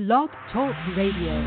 Blog Talk Radio.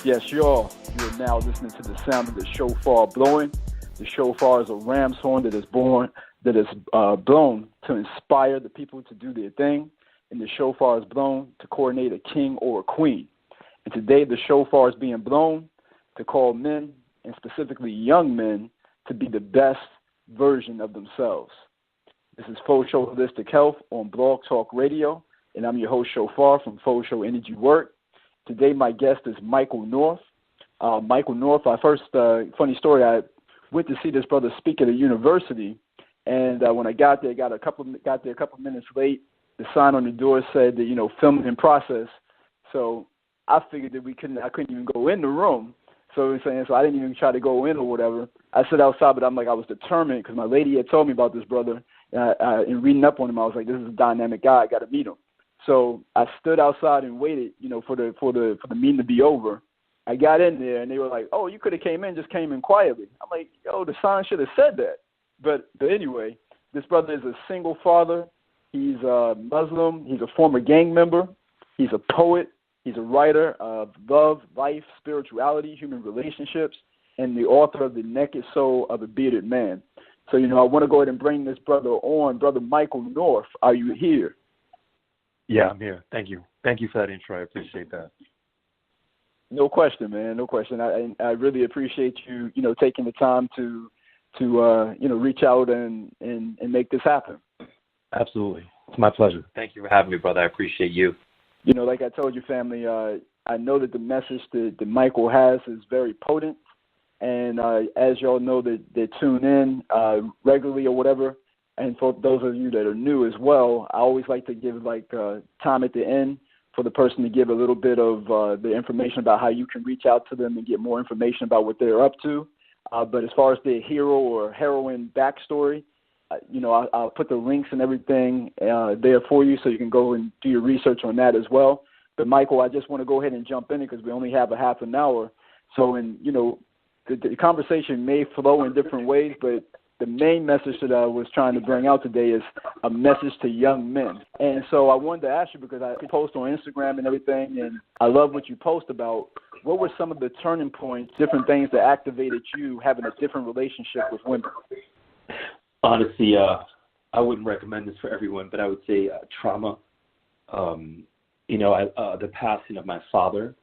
Yes, y'all. You're now listening to the sound of the shofar blowing. The shofar is a ram's horn that is blown to inspire the people to do their thing. And the shofar is blown to coordinate a king or a queen. And today the shofar is being blown to call men, and specifically young men, to be the best version of themselves. This is Faux Show Holistic Health on Blog Talk Radio, and I'm your host, Shophar, from Faux Show Energy Work. Today my guest is Michael North. Michael North, funny story, I went to see this brother speak at a university, and when I got there, got there a couple minutes late. The sign on the door said that, filming in process. So I figured that I couldn't even go in the room. So I didn't even try to go in or whatever. I stood outside, but I was determined because my lady had told me about this brother. And reading up on him, I was like, this is a dynamic guy. I got to meet him. So I stood outside and waited, for the meeting to be over. I got in there, and they were like, oh, you could have came in quietly. I'm like, yo, the sign should have said that. But anyway, this brother is a single father. He's a Muslim. He's a former gang member. He's a poet. He's a writer of love, life, spirituality, human relationships, and the author of The Naked Soul of a Bearded Man. So, I want to go ahead and bring this brother on. Brother Michael North, are you here? Yeah, I'm here. Thank you. Thank you for that intro. I appreciate that. No question, man. No question. I really appreciate you, taking the time to reach out and make this happen. Absolutely. It's my pleasure. Thank you for having me, brother. I appreciate you. Like I told you, family, I know that the message that Michael has is very potent. And as y'all know that tune in regularly or whatever, and for those of you that are new as well, I always like to give time at the end for the person to give a little bit of the information about how you can reach out to them and get more information about what they're up to. But as far as their hero or heroine backstory, I'll put the links and everything there for you so you can go and do your research on that as well. But, Michael, I just want to go ahead and jump in because we only have a half an hour. So, the conversation may flow in different ways, but the main message that I was trying to bring out today is a message to young men. And so I wanted to ask you, because I post on Instagram and everything, and I love what you post about. What were some of the turning points, different things that activated you having a different relationship with women? Honestly, I wouldn't recommend this for everyone, but I would say trauma. The passing of my father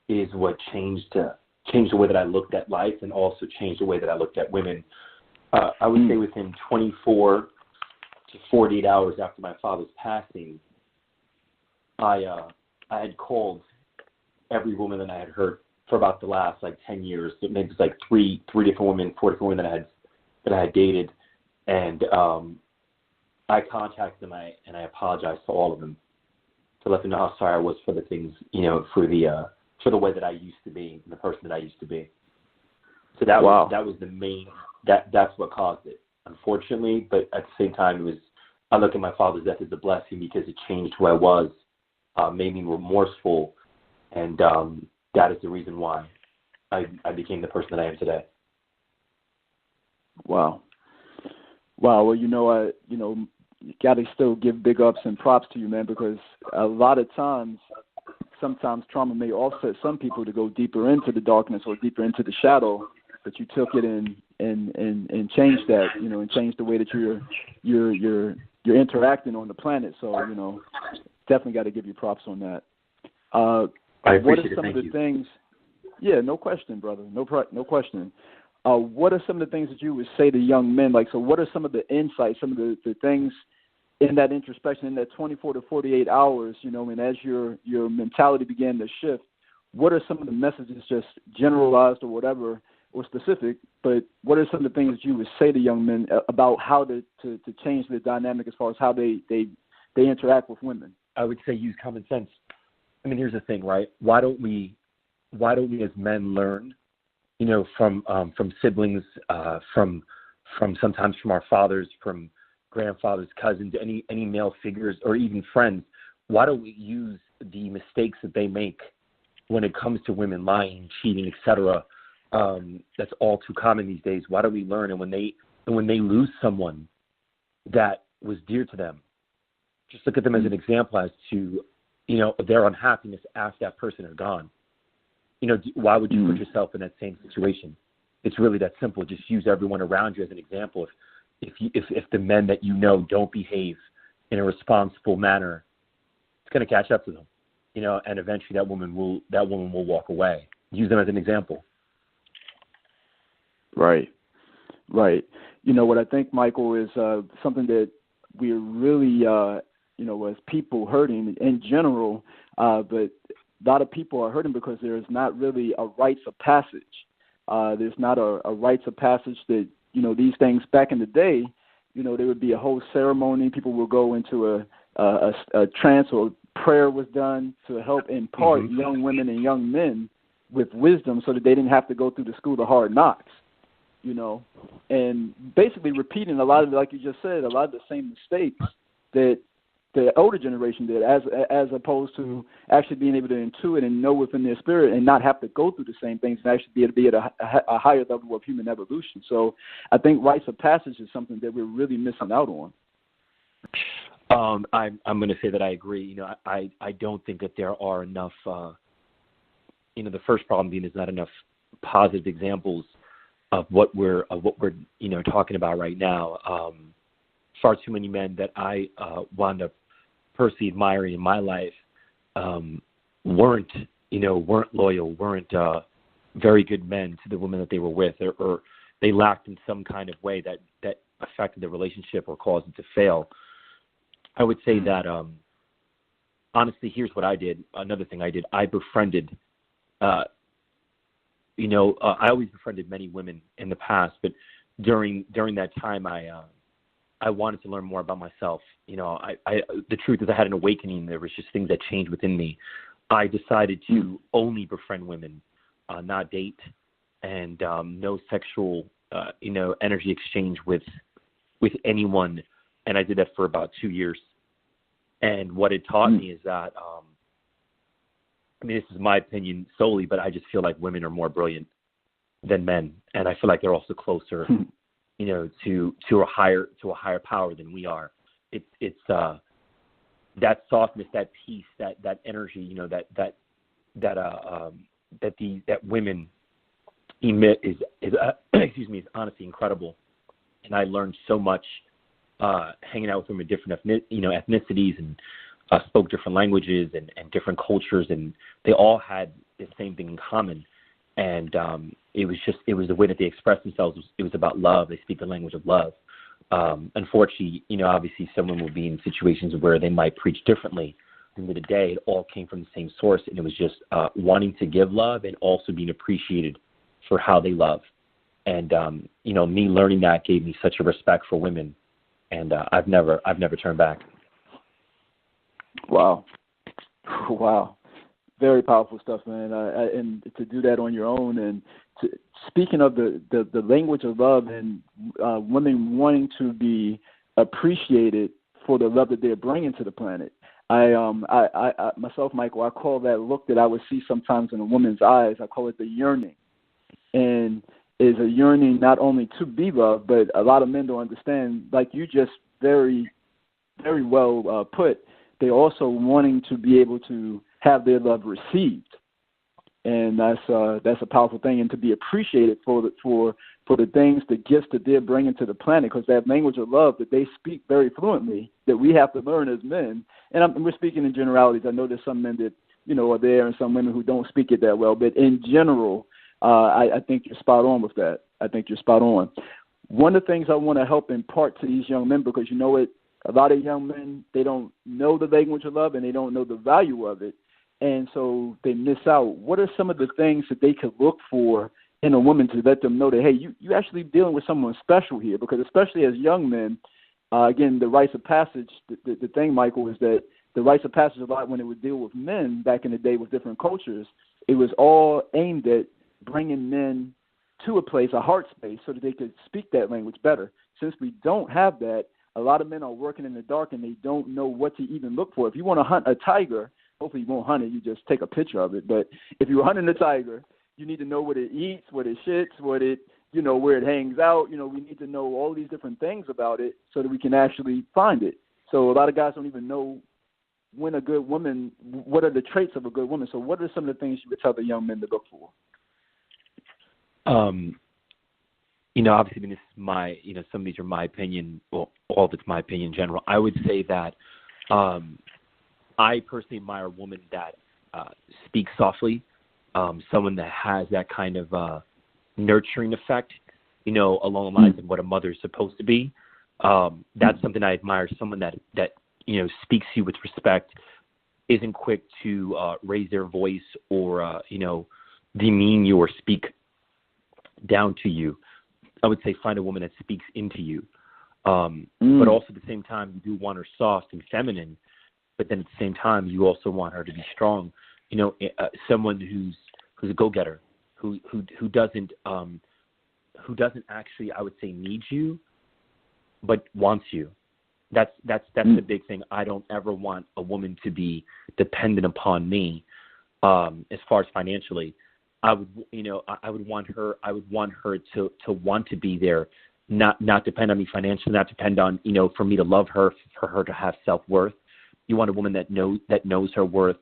is what changed the way that I looked at life, and also changed the way that I looked at women. I would say within 24 to 48 hours after my father's passing, I had called every woman that I had heard for about the last 10 years. Maybe it's three different women, 4 different women that I had dated. And I contacted them and I apologized to all of them to let them know how sorry I was for the things, for the way that I used to be, and the person that I used to be. So that was the main, that's what caused it, unfortunately. But at the same time, I look at my father's death as a blessing because it changed who I was, made me remorseful, and that is the reason why I became the person that I am today. Wow. Well, you got to still give big ups and props to you, man, because a lot of times, sometimes trauma may offset some people to go deeper into the darkness or deeper into the shadow, but you took it and changed that, and changed the way that you're interacting on the planet. So, definitely got to give you props on that. I appreciate what are some it. of the things? Yeah, no question, brother. No question. What are some of the things that you would say to young men? So what are some of the insights, some of the things in that introspection, in that 24 to 48 hours, and as your mentality began to shift, what are some of the messages, just generalized or whatever, or specific, but what are some of the things that you would say to young men about how to change the dynamic as far as how they interact with women? I would say use common sense. I mean, here's the thing, right? Why don't we as men learn, from siblings, from sometimes from our fathers, from grandfathers, cousins, any male figures, or even friends? Why don't we use the mistakes that they make when it comes to women lying, cheating, etc. That's all too common these days. Why don't we learn? And when they lose someone that was dear to them, just look at them as an example as to, their unhappiness after that person is gone. Why would you put yourself in that same situation? It's really that simple. Just use everyone around you as an example. If the men that don't behave in a responsible manner, it's going to catch up to them, and eventually that woman will walk away. Use them as an example. Right. What I think, Michael, is something that we're really, as people hurting in general, but a lot of people are hurting because there's not really a rites of passage. There's not a rites of passage that, these things back in the day, there would be a whole ceremony. People will go into a trance, or prayer was done to help impart young women and young men with wisdom so that they didn't have to go through the school of hard knocks, and basically repeating a lot of, like you just said, a lot of the same mistakes that the older generation did, as opposed to actually being able to intuit and know within their spirit and not have to go through the same things and actually be able to be at a higher level of human evolution. So I think rites of passage is something that we're really missing out on. I'm going to say that I agree. I don't think that there are enough. The first problem being there's not enough positive examples of what we're talking about right now. Far too many men that I wound up personally admiring in my life weren't loyal, weren't very good men to the women that they were with, or they lacked in some kind of way that affected the relationship or caused it to fail. I would say that honestly, here's what I did. Another thing I did, I befriended. I always befriended many women in the past, but during that time, I wanted to learn more about myself. The truth is I had an awakening. There was just things that changed within me. I decided to only befriend women, not date, and no sexual, energy exchange with anyone. And I did that for about 2 years. And what it taught me is that, this is my opinion solely, but I just feel like women are more brilliant than men. And I feel like they're also closer to a higher power than we are. It's that softness, that peace, that energy, that women emit is honestly incredible. And I learned so much hanging out with them in different ethnicities, and spoke different languages and different cultures, and they all had the same thing in common. And it was the way that they expressed themselves. It was about love. They speak the language of love. Unfortunately, obviously someone will be in situations where they might preach differently. At the end of the day, it all came from the same source, and it was just wanting to give love and also being appreciated for how they love. And, me learning that gave me such a respect for women, and I've never turned back. Wow. Very powerful stuff, man. And to do that on your own, and speaking of the language of love and women wanting to be appreciated for the love that they're bringing to the planet. I myself, Michael, I call that look that I would see sometimes in a woman's eyes, I call it the yearning. And is a yearning not only to be loved, but a lot of men don't understand, like you just very, very well put, they're also wanting to be able to have their love received, and that's a powerful thing, and to be appreciated for the things, the gifts that they're bringing to the planet, because that language of love that they speak very fluently, that we have to learn as men. And we're speaking in generalities. I know there's some men that are there, and some women who don't speak it that well, but in general, I think you're spot on with that. I think you're spot on. One of the things I want to help impart to these young men, because a lot of young men, they don't know the language of love, and they don't know the value of it. And so they miss out. What are some of the things that they could look for in a woman to let them know that, hey, you actually dealing with someone special here? Because especially as young men, again, the rites of passage, the thing, Michael, is that the rites of passage a lot when it would deal with men back in the day with different cultures, it was all aimed at bringing men to a place, a heart space, so that they could speak that language better. Since we don't have that, a lot of men are working in the dark and they don't know what to even look for. If you want to hunt a tiger, hopefully you won't hunt it. You just take a picture of it. But if you're hunting a tiger, you need to know what it eats, what it shits, what it, where it hangs out. We need to know all these different things about it so that we can actually find it. So a lot of guys don't even know when a good woman, what are the traits of a good woman. So what are some of the things you would tell the young men to look for? Obviously, this is my, some of these are my opinion. Well, all of it's my opinion in general. I would say that I personally admire a woman that speaks softly, someone that has that kind of nurturing effect, along the lines of what a mother is supposed to be. That's something I admire. Someone that speaks to you with respect, isn't quick to raise their voice or demean you or speak down to you. I would say find a woman that speaks into you. But also at the same time, you do want her soft and feminine, but then at the same time, you also want her to be strong. Someone who's a go-getter, who doesn't actually, I would say, need you, but wants you. That's the big thing. I don't ever want a woman to be dependent upon me, as far as financially. I would want her to want to be there, not depend on me financially, not depend on, for me to love her, for her to have self-worth. You want a woman that knows her worth,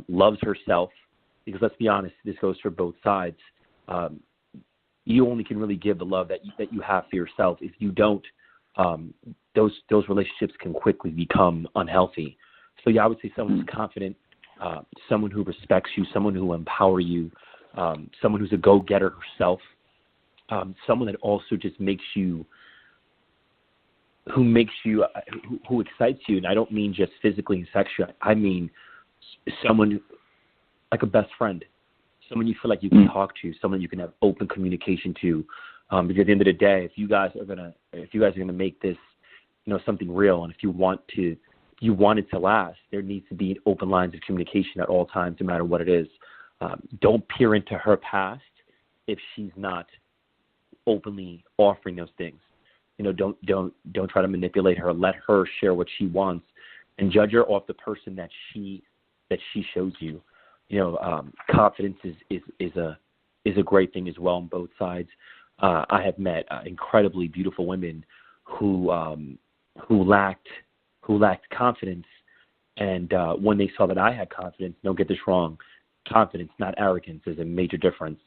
loves herself, because let's be honest, this goes for both sides. You only can really give the love that you have for yourself. If you don't, those relationships can quickly become unhealthy. So yeah, I would say someone who's confident, someone who respects you, someone who will empower you, someone who's a go-getter herself, someone that also just who excites you. And I don't mean just physically and sexually. I mean someone like a best friend, someone you feel like you can talk to, someone you can have open communication to. Because at the end of the day, if you guys are gonna make this, something real, and if you want it to last, there needs to be open lines of communication at all times, no matter what it is. Don't peer into her past if she's not openly offering those things. Don't try to manipulate her. Let her share what she wants, and judge her off the person that she shows you. Confidence is a great thing as well on both sides. I have met incredibly beautiful women who lacked confidence, and when they saw that I had confidence, don't get this wrong, confidence, not arrogance, is a major difference.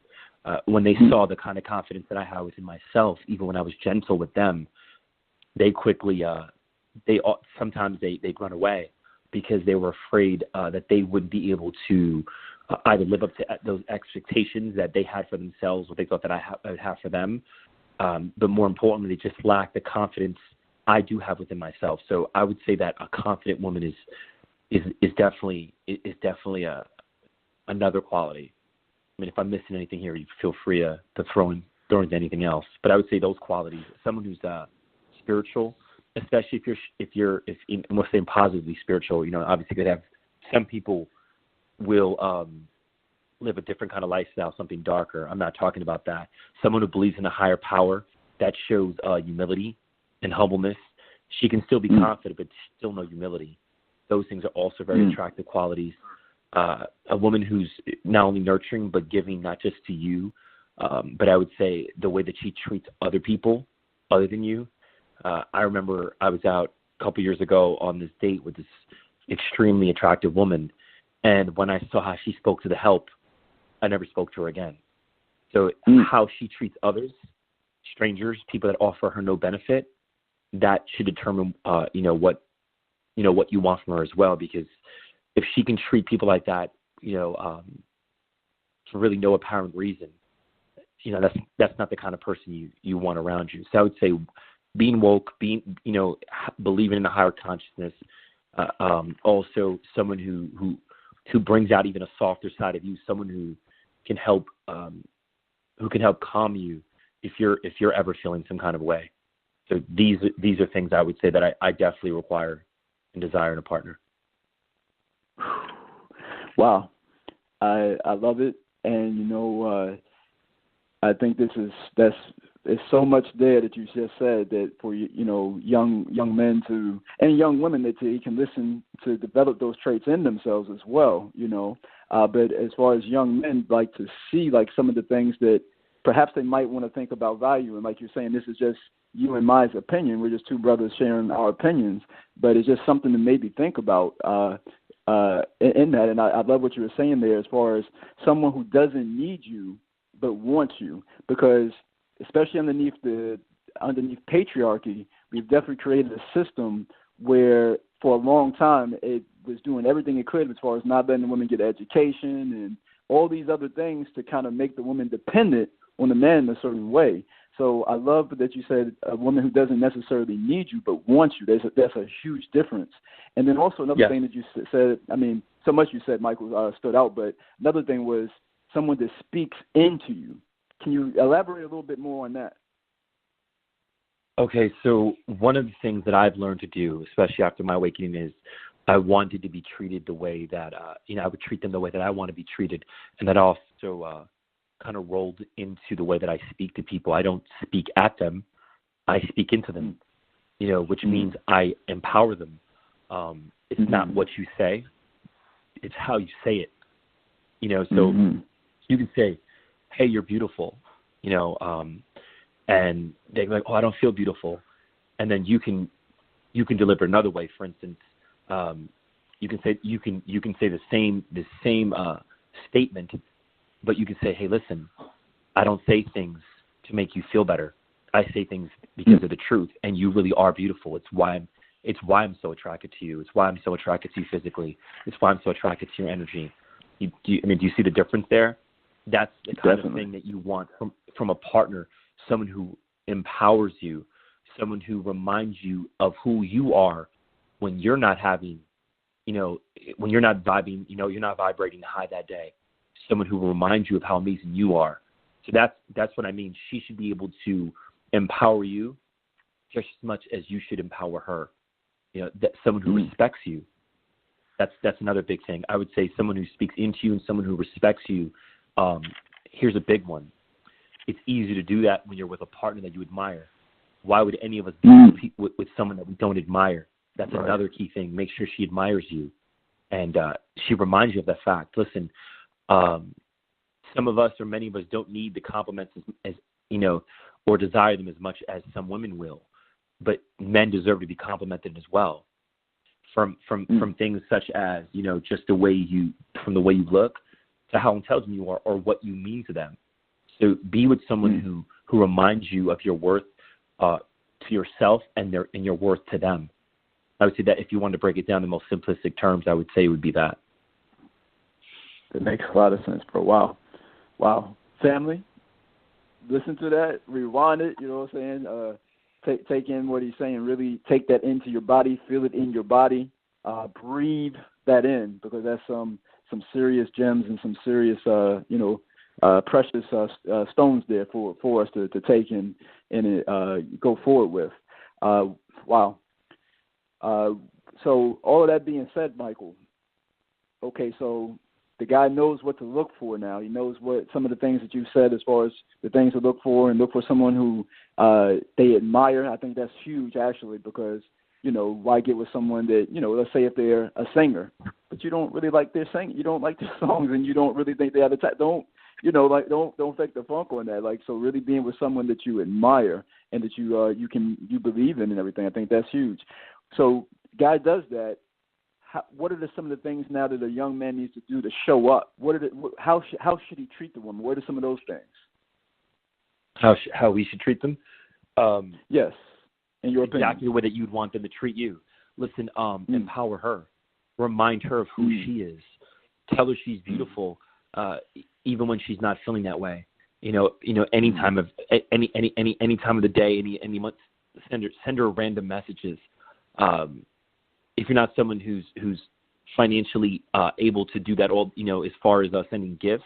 When they saw the kind of confidence that I had within myself, even when I was gentle with them, they quickly, sometimes they'd run away because they were afraid that they wouldn't be able to either live up to those expectations that they had for themselves, what they thought that I would have for them. But more importantly, they just lack the confidence I do have within myself. So I would say that a confident woman is definitely another quality. I mean, if I'm missing anything here, you feel free to throw into anything else. But I would say those qualities. Someone who's spiritual, especially if I'm going to say positively spiritual. Obviously, could have some people will live a different kind of lifestyle, something darker. I'm not talking about that. Someone who believes in a higher power that shows humility and humbleness. She can still be confident, but still no humility. Those things are also very attractive qualities. A woman who's not only nurturing but giving, not just to you, but I would say the way that she treats other people other than you. I remember I was out a couple years ago on this date with this extremely attractive woman, and when I saw how she spoke to the help, I never spoke to her again. So how she treats others, strangers, people that offer her no benefit, that should determine what you want from her as well. Because if she can treat people like that, for really no apparent reason, that's not the kind of person you want around you. So I would say being woke, believing in a higher consciousness, also someone who brings out even a softer side of you, someone who can help calm you if you're ever feeling some kind of way. So these are things I would say that I definitely require and desire in a partner. Wow, I love it, and I think that's there's so much there that you just said that for young men to and young women that they can listen to develop those traits in themselves as well. But as far as young men, like to see like some of the things that perhaps they might want to think about value. And like you're saying, this is just you and my opinion. We're just two brothers sharing our opinions, but it's just something to maybe think about in that. And I love what you were saying there as far as someone who doesn't need you but wants you, because especially underneath patriarchy, we've definitely created a system where for a long time it was doing everything it could as far as not letting the women get education and all these other things to kind of make the woman dependent on the man in a certain way. So I love that you said a woman who doesn't necessarily need you but wants you. That's a huge difference. And then also another thing that you said, I mean, so much you said, Michael, stood out, but another thing was someone that speaks into you. Can you elaborate a little bit more on that? Okay, so one of the things that I've learned to do, especially after my awakening, is I wanted to be treated the way that, I would treat them the way that I want to be treated. And that also kind of rolled into the way that I speak to people. I don't speak at them. I speak into them, which means I empower them. It's not what you say. It's how you say it. So you can say, hey, you're beautiful, and they're like, oh, I don't feel beautiful. And then you can deliver another way. For instance, you can say the same statement, but you can say, hey, listen, I don't say things to make you feel better. I say things because of the truth, and you really are beautiful. It's why I'm so attracted to you. It's why I'm so attracted to you physically. It's why I'm so attracted to your energy. Do you see the difference there? That's the kind of thing that you want from a partner, someone who empowers you, someone who reminds you of who you are when you're not having, when you're not vibing, you're not vibrating high that day. Someone who reminds you of how amazing you are. So that's what I mean. She should be able to empower you just as much as you should empower her. That someone who respects you. That's another big thing. I would say someone who speaks into you and someone who respects you. Here's a big one. It's easy to do that when you're with a partner that you admire. Why would any of us be with someone that we don't admire? That's another key thing. Make sure she admires you, and she reminds you of that fact. Listen, some of us or many of us don't need the compliments as or desire them as much as some women will, but men deserve to be complimented as well. From things such as just the way you look to how intelligent you are or what you mean to them. So be with someone who reminds you of your worth to yourself and your worth to them. I would say that if you want to break it down in the most simplistic terms, I would say it would be that. That makes a lot of sense, bro. Wow. Family, listen to that, rewind it, you know what I'm saying? Take in what he's saying, really take that into your body, feel it in your body, breathe that in, because that's some serious gems and some serious, precious stones there for us to take and go forward with. Wow. So all of that being said, Michael, okay, so the guy knows what to look for now. He knows what some of the things that you said as far as the things to look for, and look for someone who they admire. I think that's huge, actually, because, why get with someone that, let's say if they're a singer, but you don't really like their singing, you don't like their songs, and you don't really think they have a don't fake the funk on that. Like, so really being with someone that you admire and that you believe in and everything, I think that's huge. So guy does that. What are some of the things now that a young man needs to do to show up? How should he treat the woman? What are some of those things? How we should treat them? Yes, in your opinion. Exactly the way that you'd want them to treat you. Listen, empower her. Remind her of who she is. Tell her she's beautiful, even when she's not feeling that way. Any time of any time of the day, any month, send her random messages. If you're not someone who's financially able to do that, all as far as sending gifts,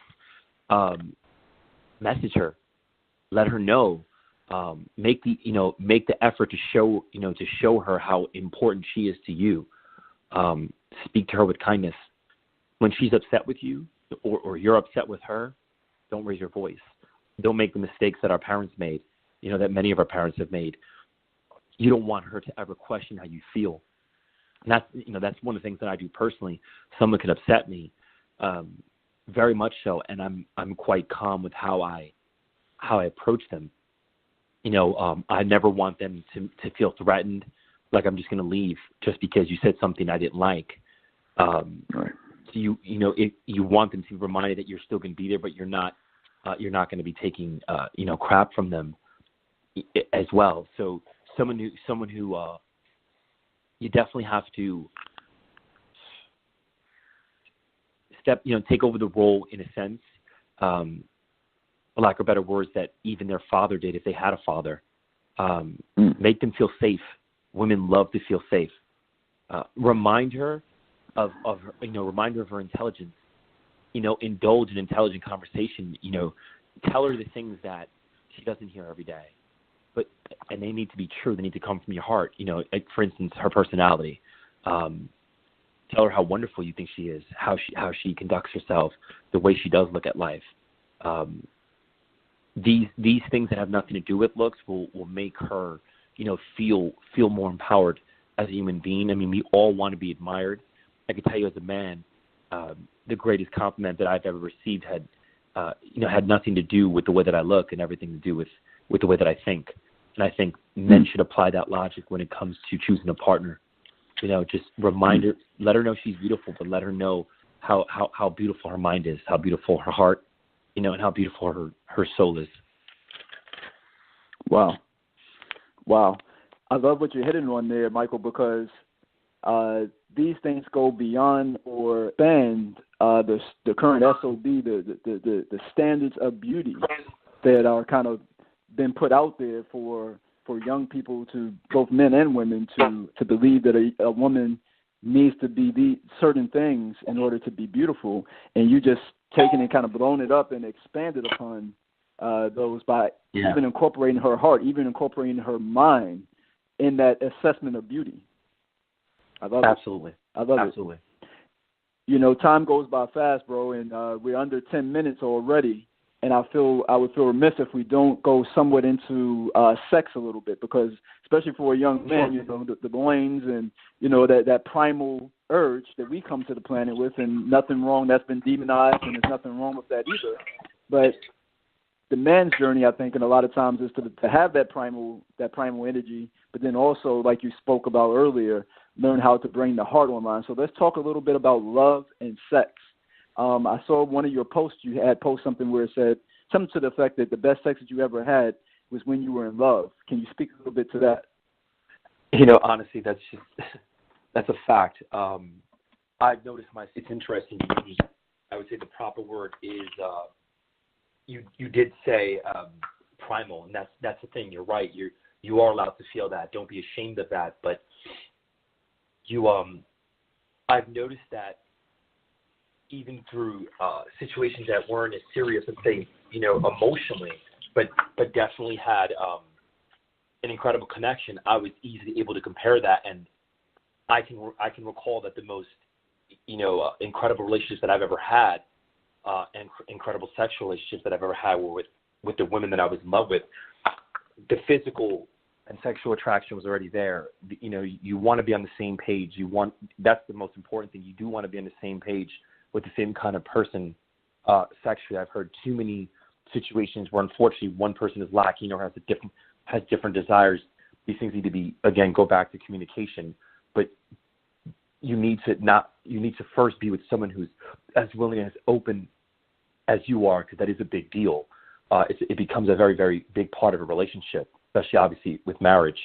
message her, let her know, make the effort to show her how important she is to you. Speak to her with kindness. When she's upset with you or you're upset with her, don't raise your voice. Don't make the mistakes that our parents made. that many of our parents have made. You don't want her to ever question how you feel. And that's one of the things that I do personally. Someone could upset me, very much so, and I'm quite calm with how I approach them. I never want them to feel threatened, like I'm just going to leave just because you said something I didn't like. Right. So you want them to be reminded that you're still going to be there, but you're not going to be taking crap from them as well. So someone who you definitely have to take over the role in a sense, for lack of better words, that even their father did if they had a father. Make them feel safe. Women love to feel safe. Remind her of her intelligence. Indulge in intelligent conversation. Tell her the things that she doesn't hear every day. And they need to be true. They need to come from your heart. Like for instance, her personality. Tell her how wonderful you think she is, how she conducts herself, the way she does look at life. These things that have nothing to do with looks will make her, feel more empowered as a human being. I mean, we all want to be admired. I can tell you as a man, the greatest compliment that I've ever received had nothing to do with the way that I look and everything to do with the way that I think. And I think men should apply that logic when it comes to choosing a partner. Just remind her, let her know she's beautiful, but let her know how beautiful her mind is, how beautiful her heart, and how beautiful her soul is. Wow. I love what you're hitting on there, Michael, because these things go beyond or bend the current SOB, the standards of beauty that are kind of been put out there for young people, to both men and women, to believe that a woman needs to be certain things in order to be beautiful, and you just taken and kind of blown it up and expanded upon those by even incorporating her heart, even incorporating her mind in that assessment of beauty. I love Absolutely. it. I love Absolutely. it. Time goes by fast, bro, and we're under 10 minutes already. And I would feel remiss if we don't go somewhat into sex a little bit, because especially for a young man, the loins and that primal urge that we come to the planet with, and nothing wrong. That's been demonized, and there's nothing wrong with that either. But the man's journey, I think, and a lot of times is to have that primal energy, but then also, like you spoke about earlier, learn how to bring the heart online. So let's talk a little bit about love and sex. I saw one of your posts, you had posted something where it said something to the effect that the best sex that you ever had was when you were in love. Can you speak a little bit to that? Honestly, that's a fact. I've noticed it's interesting. I would say the proper word is you did say primal, and that's the thing. You're right. You are allowed to feel that. Don't be ashamed of that. But I've noticed that even through situations that weren't as serious as say, emotionally, but definitely had an incredible connection, I was easily able to compare that, and I can recall that the most incredible relationships that I've ever had, and incredible sexual relationships that I've ever had were with the women that I was in love with. The physical and sexual attraction was already there. You want to be on the same page. That's the most important thing. You do want to be on the same page with the same kind of person sexually. I've heard too many situations where unfortunately one person is lacking or has different desires. These things need to be, again, go back to communication. But you need to first be with someone who's as willing and as open as you are, because that is a big deal. It becomes a very, very big part of a relationship, especially obviously with marriage.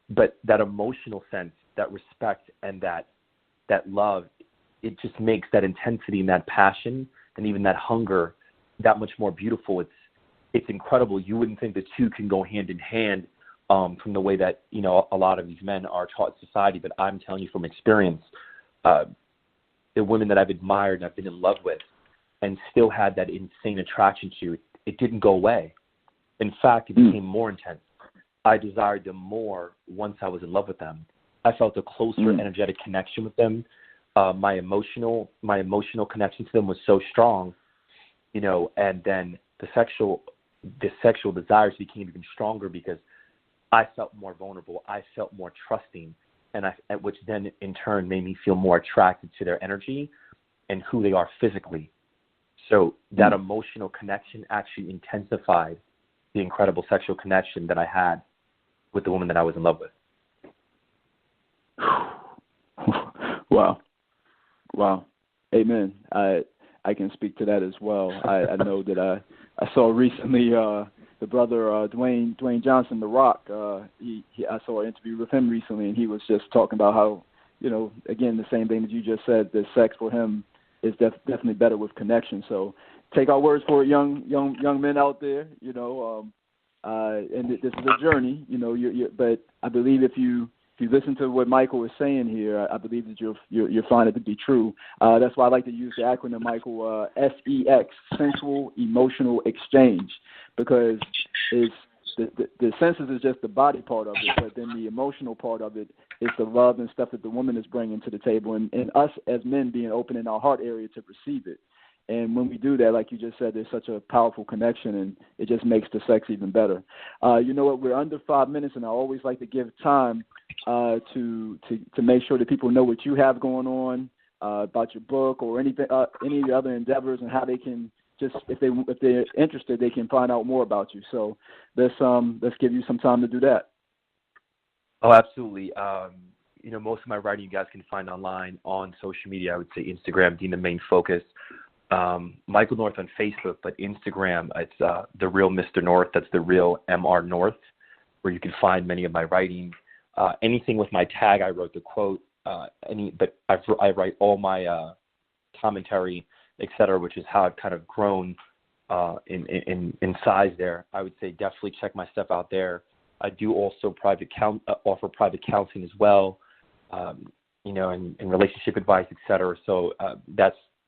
But that emotional sense, that respect, and that love, it just makes that intensity and that passion and even that hunger that much more beautiful. It's incredible. You wouldn't think the two can go hand in hand from the way that a lot of these men are taught in society. But I'm telling you from experience, the women that I've admired and I've been in love with and still had that insane attraction to, it didn't go away. In fact, it became more intense. I desired them more once I was in love with them. I felt a closer energetic connection with them. My emotional connection to them was so strong, and then the sexual the sexual desires became even stronger because I felt more vulnerable. I felt more trusting, which then in turn made me feel more attracted to their energy and who they are physically. So that emotional connection actually intensified the incredible sexual connection that I had with the woman that I was in love with. Wow. Amen. I can speak to that as well. I know that I saw recently the brother Dwayne Johnson, The Rock. I saw an interview with him recently, and he was just talking about how, again, the same thing that you just said, that sex for him is definitely better with connection. So take our words for it, young men out there, and this is a journey, but I believe if you listen to what Michael is saying here, I believe that you'll find it to be true. That's why I like to use the acronym, Michael, SEX, Sensual Emotional Exchange, because the senses is just the body part of it, but then the emotional part of it is the love and stuff that the woman is bringing to the table, and us as men being open in our heart area to receive it. And when we do that, like you just said, there's such a powerful connection, and it just makes the sex even better. You know what? We're under 5 minutes, and I always like to give time to make sure that people know what you have going on about your book or anything, any of the other endeavors, and how they can just, if they're interested, they can find out more about you. So let's give you some time to do that. Oh, absolutely. Most of my writing you guys can find online on social media. I would say Instagram being the main focus. Michael North on Facebook, but Instagram, it's The Real Mr. North. That's The Real MR North, where you can find many of my writing. Anything with my tag, I wrote the quote, but I write all my commentary, etc., which is how I've kind of grown in size there. I would say definitely check my stuff out there. I do also offer private counseling as well, and relationship advice, etc. So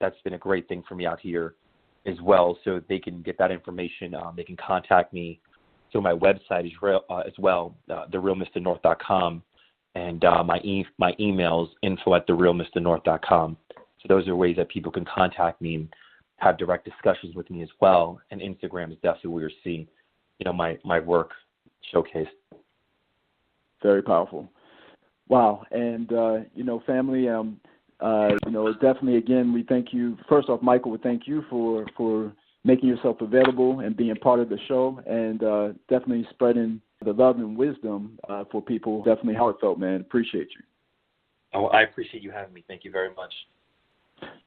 that's been a great thing for me out here as well. So they can get that information. They can contact me through my website as well, therealmrnorth.com, and my email is info@therealmrnorth.com. So those are ways that people can contact me and have direct discussions with me as well. And Instagram is definitely where you'll see, my work showcased. Very powerful. Wow. And, family, definitely, again, we thank you. First off, Michael, we thank you for making yourself available and being part of the show, and definitely spreading the love and wisdom for people. Definitely heartfelt, man. Appreciate you. Oh, I appreciate you having me. Thank you very much.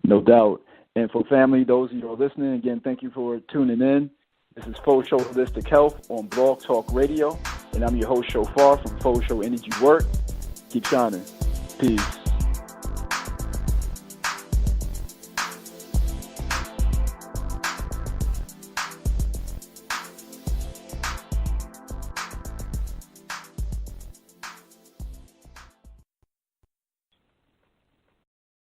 No doubt. And for family, those of you who are listening, again, thank you for tuning in. This is Faux Show Holistic Health on Blog Talk Radio, and I'm your host, Shophar, from Faux Show Energy Work. Keep shining. Peace.